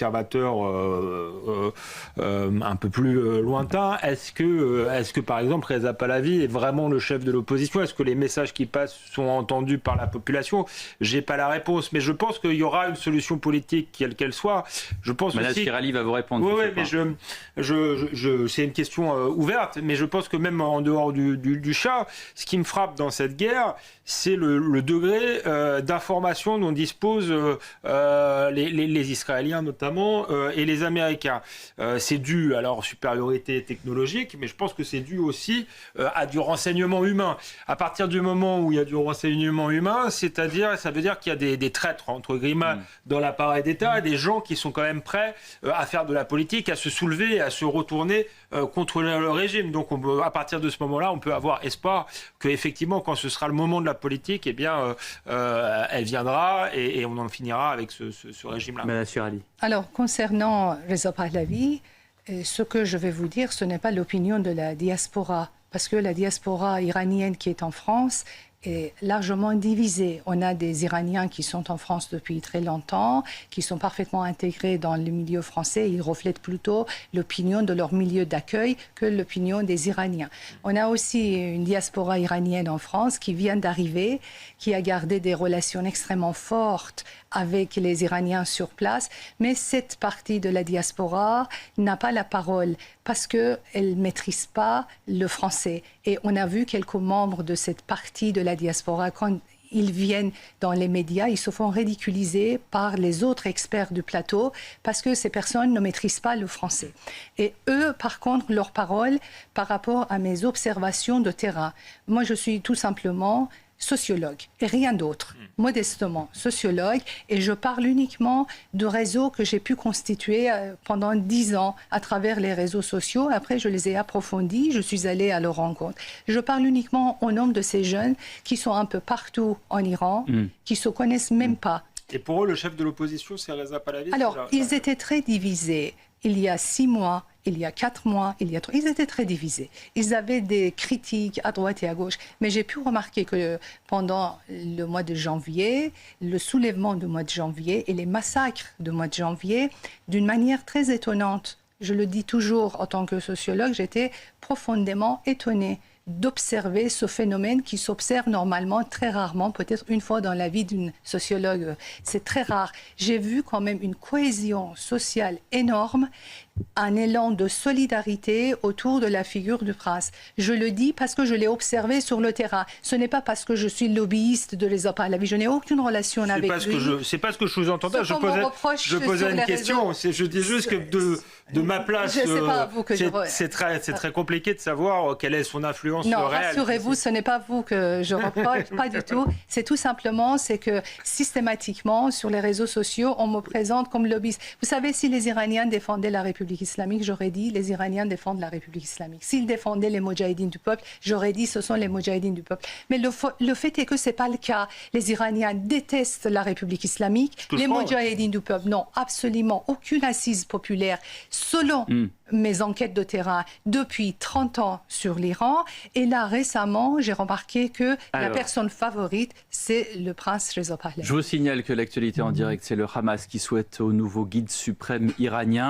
observateur un peu plus lointain, est-ce que par exemple Reza Pahlavi est vraiment le chef de l'opposition? Est-ce que les messages qui passent sont entendus par la population? J'ai pas la réponse, mais je pense qu'il y aura une solution politique, quelle qu'elle soit. Je pense Manal aussi... Chirali va vous répondre. Oui, mais c'est une question ouverte, mais je pense que même en dehors du chat, ce qui me frappe dans cette guerre, c'est le degré d'information dont disposent les Israéliens notamment et les Américains. C'est dû à leur supériorité technologique, mais je pense que c'est dû aussi à du renseignement humain. À partir du moment où il y a du renseignement humain, ça veut dire qu'il y a des traîtres, entre guillemets, dans l'appareil d'État, et des gens qui sont quand même prêts à faire de la politique, à se soulever, à se retourner contre le régime. Donc à partir de ce moment-là, on peut avoir espoir qu'effectivement, quand ce sera le moment de la politique, eh bien, elle viendra et on en finira avec ce régime-là. Manal Chirali. Alors, concernant Reza Pahlavi, ce que je vais vous dire, ce n'est pas l'opinion de la diaspora, parce que la diaspora iranienne qui est en France est largement divisée. On a des Iraniens qui sont en France depuis très longtemps, qui sont parfaitement intégrés dans le milieu français. Ils reflètent plutôt l'opinion de leur milieu d'accueil que l'opinion des Iraniens. On a aussi une diaspora iranienne en France qui vient d'arriver, qui a gardé des relations extrêmement fortes avec les Iraniens sur place, mais cette partie de la diaspora n'a pas la parole parce qu'elle ne maîtrise pas le français. Et on a vu quelques membres de cette partie de la diaspora, quand ils viennent dans les médias, ils se font ridiculiser par les autres experts du plateau parce que ces personnes ne maîtrisent pas le français. Et eux, par contre, leur parole par rapport à mes observations de terrain. Moi, je suis tout simplement sociologue et rien d'autre, modestement sociologue, et je parle uniquement de réseaux que j'ai pu constituer pendant 10 ans à travers les réseaux sociaux. Après, je les ai approfondis, je suis allée à leur rencontre. Je parle uniquement au nom de ces jeunes qui sont un peu partout en Iran, qui ne se connaissent même pas. Et pour eux, le chef de l'opposition, c'est Reza Pahlavi? Alors, ils étaient très divisés. Il y a 6 mois, il y a 4 mois, il y a 3... Ils étaient très divisés. Ils avaient des critiques à droite et à gauche. Mais j'ai pu remarquer que pendant le mois de janvier, le soulèvement du mois de janvier et les massacres du mois de janvier, d'une manière très étonnante, je le dis toujours en tant que sociologue, j'étais profondément étonnée d'observer ce phénomène qui s'observe normalement très rarement, peut-être une fois dans la vie d'une sociologue. C'est très rare. J'ai vu quand même une cohésion sociale énorme, un élan de solidarité autour de la figure du prince. Je le dis parce que je l'ai observé sur le terrain. Ce n'est pas parce que je suis lobbyiste de Reza Pahlavi. Je n'ai aucune relation avec lui. C'est pas ce que je vous entendais. Je posais une question. Je dis juste que de ma place, c'est très compliqué de savoir quelle est son influence réelle. Non, rassurez-vous, ce n'est pas vous que je reproche, pas du tout. C'est tout simplement, c'est que systématiquement, sur les réseaux sociaux, on me présente comme lobbyiste. Vous savez, si les Iraniens défendaient la République islamique, j'aurais dit les Iraniens défendent la République islamique. S'ils défendaient les Moudjahidines du peuple, j'aurais dit ce sont les Moudjahidines du peuple. Mais le fait est que ce n'est pas le cas. Les Iraniens détestent la République islamique. Les Moudjahidines du peuple n'ont absolument aucune assise populaire. Selon mes enquêtes de terrain depuis 30 ans sur l'Iran. Et là, récemment, j'ai remarqué que la personne favorite, c'est le prince Reza Pahlavi. Je vous signale que l'actualité en direct, c'est le Hamas qui souhaite au nouveau guide suprême iranien